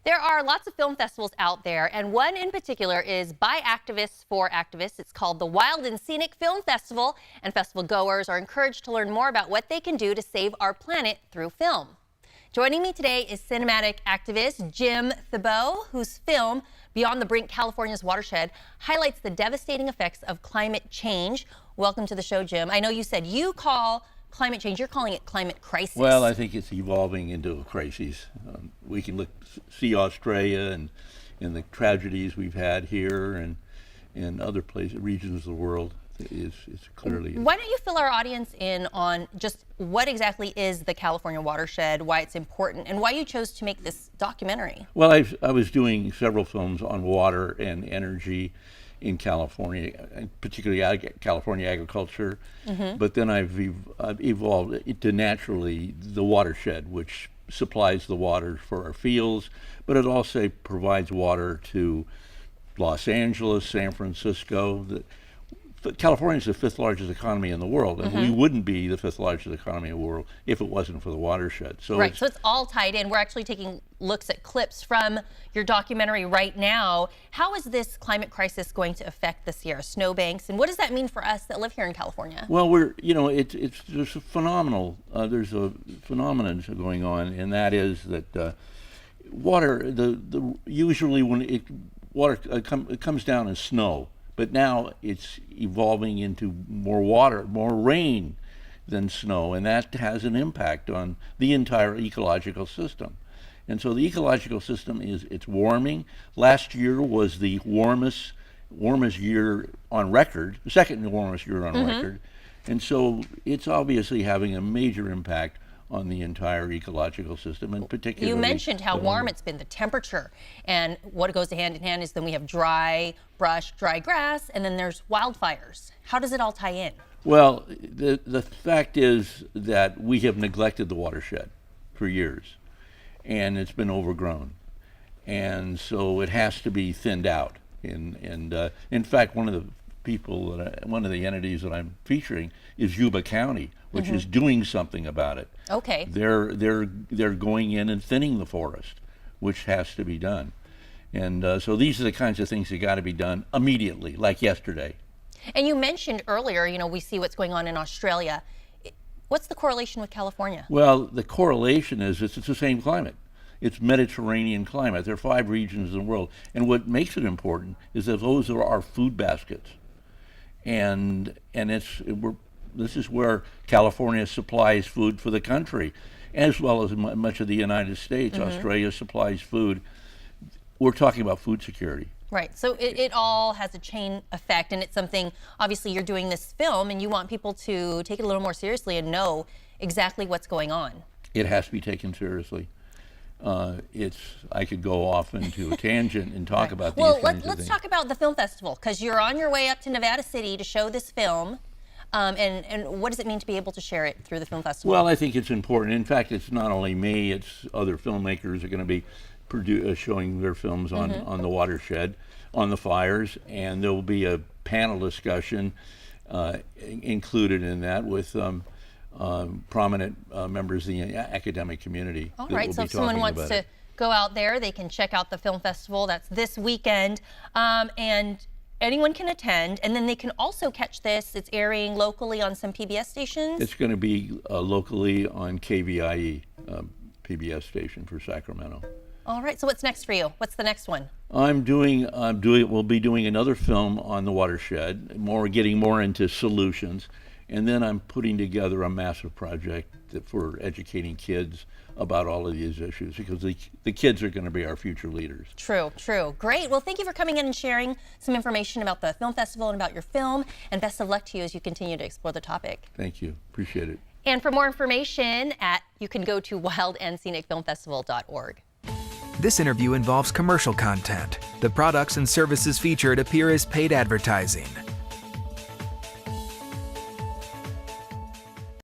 There are lots of film festivals out there, and one in particular is by activists for activists. It's called the Wild and Scenic Film Festival, and festival goers are encouraged to learn more about what they can do to save our planet through film. Joining me today is cinematic activist Jim Thibault, whose film, Beyond the Brink, California's Watershed, highlights the devastating effects of climate change. Welcome to the show, Jim. I know you said you call climate change, you're calling it climate crisis. Well, I think it's evolving into a crisis. We can see Australia and the tragedies we've had here and in other places, regions of the world. It's clearly. Why don't you fill our audience in on just what exactly is the California watershed, why it's important, and why you chose to make this documentary? Well, I was doing several films on water and energy in California, and particularly California agriculture. But then I've evolved into naturally the watershed, which supplies the water for our fields, but it also provides water to Los Angeles, San Francisco. California is the fifth largest economy in the world, and we wouldn't be the fifth largest economy in the world if it wasn't for the watershed. So right, so it's all tied in. We're actually taking looks at clips from your documentary right now. How is this climate crisis going to affect the Sierra snowbanks, and what does that mean for us that live here in California? Well, there's a phenomenal, there's a phenomenon going on, and that is that water, usually when water comes down as snow. But now it's evolving into more water, more rain than snow, and that has an impact on the entire ecological system. And so the ecological system it's warming. Last year was the warmest year on record, the second warmest year on record. And so it's obviously having a major impact on the entire ecological system, and particularly. You mentioned how warm it's been, the temperature, and what goes hand in hand is then we have dry brush, dry grass, and then there's wildfires. How does it all tie in? Well, the fact is that we have neglected the watershed for years, and it's been overgrown, and so it has to be thinned out. And in fact, one of the entities that I'm featuring is Yuba County, which is doing something about it. Okay. They're going in and thinning the forest, which has to be done. And so these are the kinds of things that got to be done immediately, like yesterday. And you mentioned earlier, we see what's going on in Australia. What's the correlation with California? Well, the correlation is it's the same climate. It's Mediterranean climate. There are 5 regions in the world. And what makes it important is that those are our food baskets. And this is where California supplies food for the country, as well as much of the United States. Australia supplies food. We're talking about food security. Right, so it all has a chain effect, and it's something, obviously you're doing this film and you want people to take it a little more seriously and know exactly what's going on. It has to be taken seriously. I could go off into a tangent and talk about these kinds of things. Well, let's talk about the film festival, because you're on your way up to Nevada City to show this film. And what does it mean to be able to share it through the film festival? Well, I think it's important. In fact, it's not only me, it's other filmmakers are going to be showing their films on the watershed, on the fires, and there will be a panel discussion included in that with prominent members of the academic community. All right, so if someone wants to go out there, they can check out the film festival. That's this weekend, and anyone can attend, and then they can also catch this. It's airing locally on some PBS stations. It's going to be locally on KVIE, PBS station for Sacramento. All right, so what's next for you? What's the next one? We'll be doing another film on the watershed, getting more into solutions, and then I'm putting together a massive project for educating kids about all of these issues, because the kids are going to be our future leaders. True. Great. Well, thank you for coming in and sharing some information about the film festival and about your film, and best of luck to you as you continue to explore the topic. Thank you. Appreciate it. And for more information, you can go to wildandscenicfilmfestival.org. This interview involves commercial content. The products and services featured appear as paid advertising.